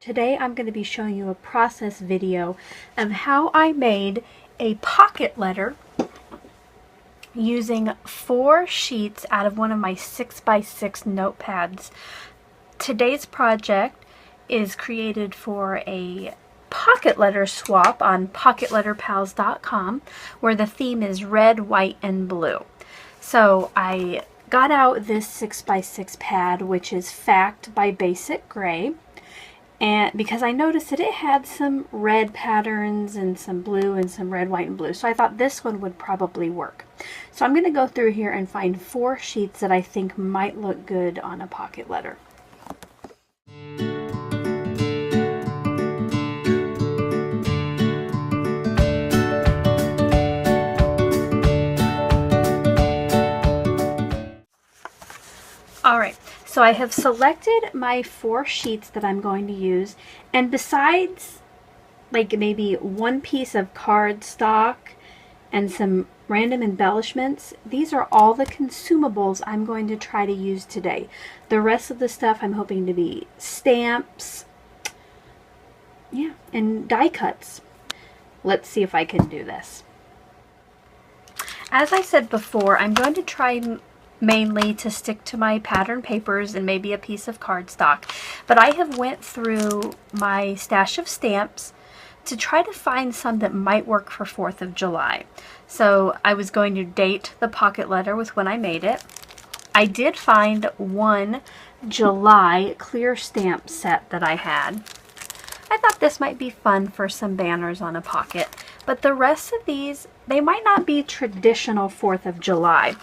Today I'm going to be showing you a process video of how I made a pocket letter using 4 sheets out of one of my 6x6 notepads. Today's project is created for a pocket letter swap on pocketletterpals.com where the theme is red, white, and blue. So I got out this 6x6 pad, which is Fact by Basic Gray. And because I noticed that it had some red patterns and some blue and some red, white, and blue. So I thought this one would probably work. So I'm going to go through here and find 4 sheets that I think might look good on a pocket letter. Alright, so I have selected my 4 sheets that I'm going to use, and besides like maybe one piece of cardstock and some random embellishments, these are all the consumables I'm going to try to use today. The rest of the stuff I'm hoping to be stamps, and die cuts. Let's see if I can do this. As I said before, I'm going to try mainly to stick to my pattern papers and maybe a piece of cardstock, but I have went through my stash of stamps to try to find some that might work for 4th of July. So I was going to date the pocket letter with when I made it. I did find one July clear stamp set that I had. I thought this might be fun for some banners on a pocket, but the rest of these, they might not be traditional 4th of July.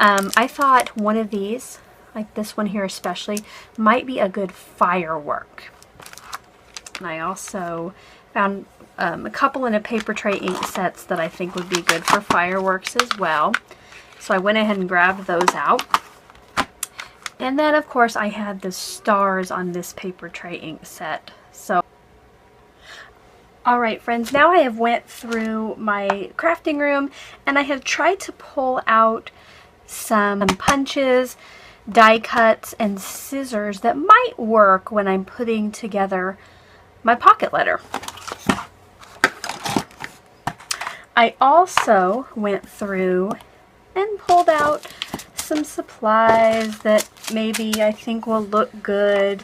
I thought one of these, like this one here especially, might be a good firework. And I also found a couple in a paper tray ink sets that I think would be good for fireworks as well. So I went ahead and grabbed those out. And then of course I had the stars on this paper tray ink set. So alright friends, now I have went through my crafting room and I have tried to pull out some punches, die cuts, and scissors that might work when I'm putting together my pocket letter. I also went through and pulled out some supplies that maybe I think will look good.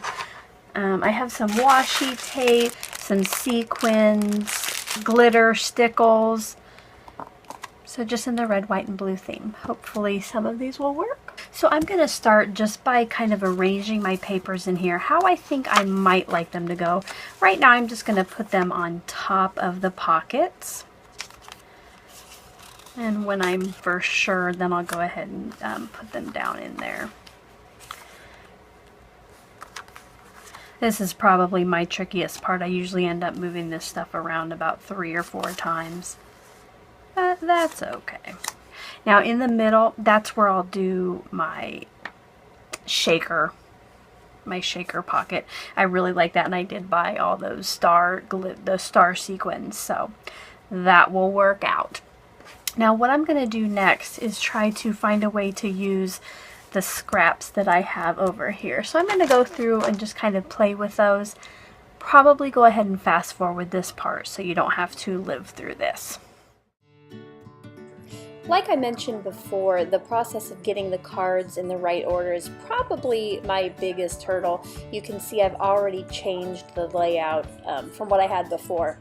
I have some washi tape, some sequins, glitter, stickles. So just in the red, white, and blue theme. Hopefully some of these will work. So I'm going to start just by kind of arranging my papers in here, how I think I might like them to go. Right now I'm just going to put them on top of the pockets. And when I'm for sure, then I'll go ahead and put them down in there. This is probably my trickiest part. I usually end up moving this stuff around about 3 or 4 times. But that's okay. Now in the middle, that's where I'll do my shaker pocket. I really like that, and I did buy all those star sequins, so that will work out. Now what I'm going to do next is try to find a way to use the scraps that I have over here. So I'm going to go through and just kind of play with those. Probably go ahead and fast forward this part so you don't have to live through this. Like I mentioned before, the process of getting the cards in the right order is probably my biggest hurdle. You can see I've already changed the layout from what I had before.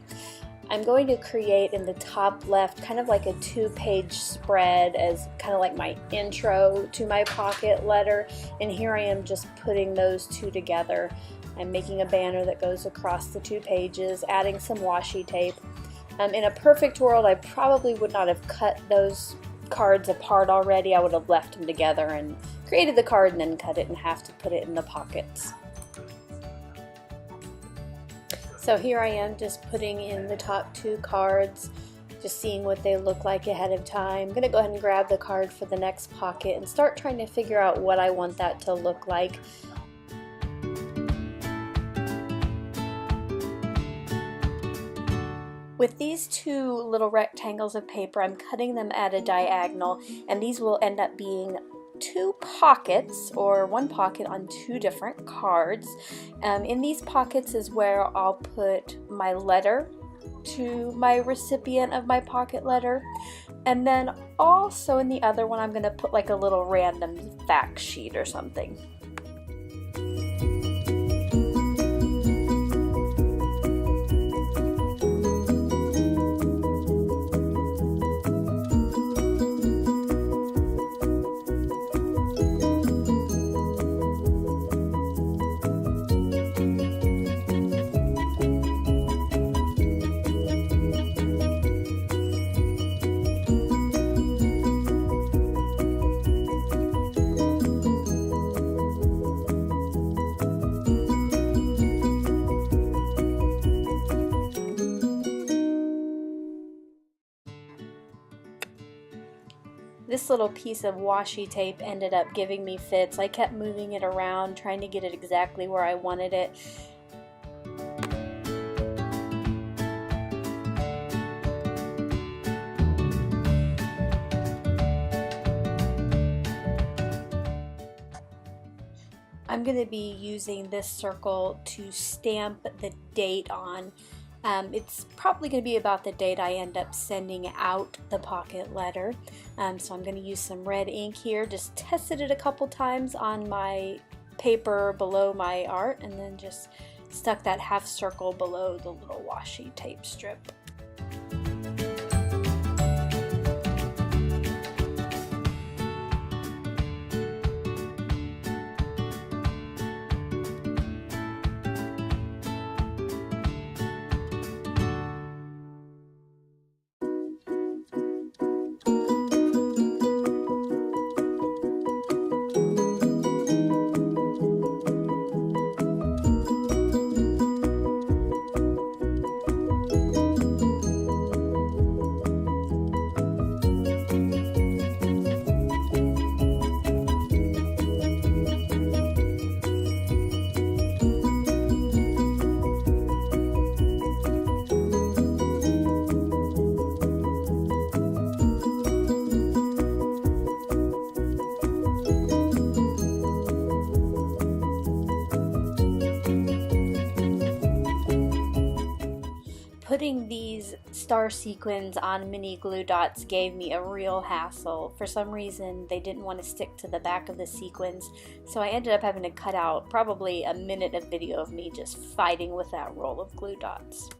I'm going to create in the top left kind of like a 2-page spread as kind of like my intro to my pocket letter, and here I am just putting those 2 together. I'm making a banner that goes across the 2 pages, adding some washi tape. In a perfect world, I probably would not have cut those cards apart already. I would have left them together and created the card and then cut it in half to put it in the pockets. So here I am just putting in the top 2 cards, just seeing what they look like ahead of time. I'm going to go ahead and grab the card for the next pocket and start trying to figure out what I want that to look like. With these 2 little rectangles of paper, I'm cutting them at a diagonal, and these will end up being two pockets, or one pocket on two different cards. In these pockets is where I'll put my letter to my recipient of my pocket letter, and then also in the other one I'm going to put like a little random fact sheet or something. This little piece of washi tape ended up giving me fits. I kept moving it around, trying to get it exactly where I wanted it. I'm going to be using this circle to stamp the date on. It's probably going to be about the date I end up sending out the pocket letter. So I'm going to use some red ink here, just tested it a couple times on my paper below my art, and then just stuck that half circle below the little washi tape strip. Putting these star sequins on mini glue dots gave me a real hassle. For some reason they didn't want to stick to the back of the sequins, so I ended up having to cut out probably a minute of video of me just fighting with that roll of glue dots.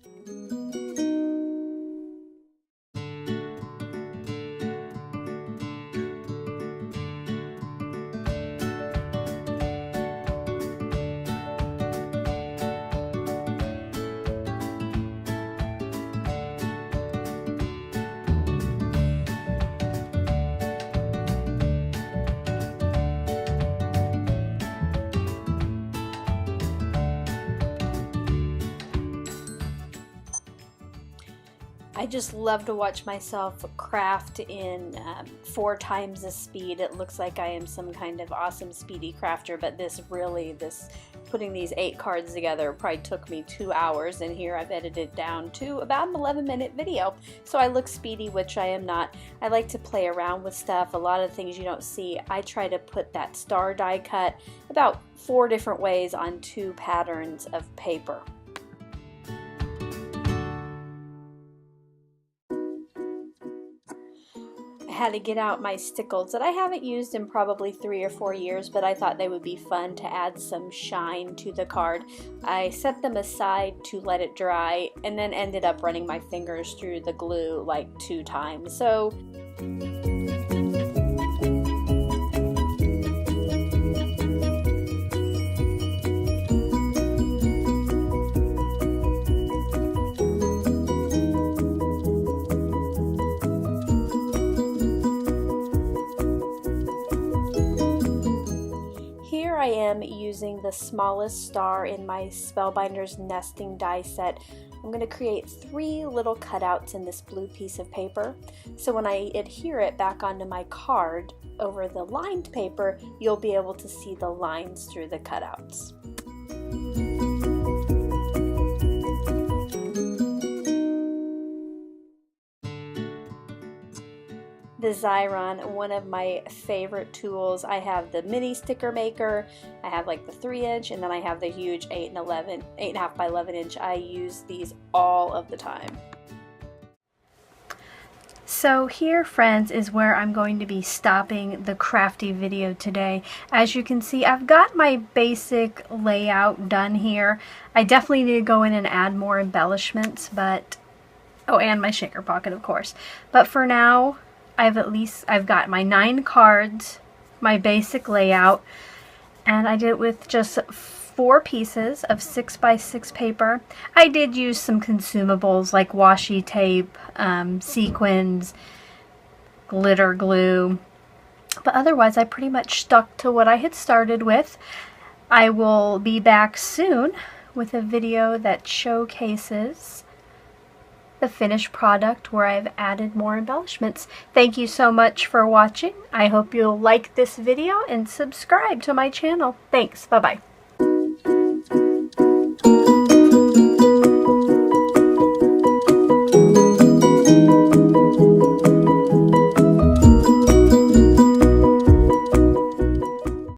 I just love to watch myself craft in 4 times the speed. It looks like I am some kind of awesome speedy crafter, but putting these 8 cards together probably took me 2 hours, and here I've edited it down to about an 11-minute video. So I look speedy, which I am not. I like to play around with stuff. A lot of things you don't see, I try to put that star die cut about 4 different ways on 2 patterns of paper. I had to get out my stickles that I haven't used in probably 3 or 4 years, but I thought they would be fun to add some shine to the card. I set them aside to let it dry, and then ended up running my fingers through the glue like 2 times. So I am using the smallest star in my Spellbinders nesting die set. I'm going to create 3 little cutouts in this blue piece of paper. So when I adhere it back onto my card over the lined paper, you'll be able to see the lines through the cutouts. the Xyron, one of my favorite tools. I have the mini sticker maker, I have like the 3-inch, and then I have the huge 8.5 by 11 inch. I use these all of the time. So here, friends, is where I'm going to be stopping the crafty video today. As you can see, I've got my basic layout done here. I definitely need to go in and add more embellishments, but oh, and my shaker pocket, of course. But for now, I've got my 9 cards, my basic layout, and I did it with just 4 pieces of 6 by 6 paper. I did use some consumables like washi tape, sequins, glitter glue, but otherwise I pretty much stuck to what I had started with. I will be back soon with a video that showcases the finished product where I've added more embellishments. Thank you so much for watching. I hope you'll like this video and subscribe to my channel. Thanks. Bye-bye.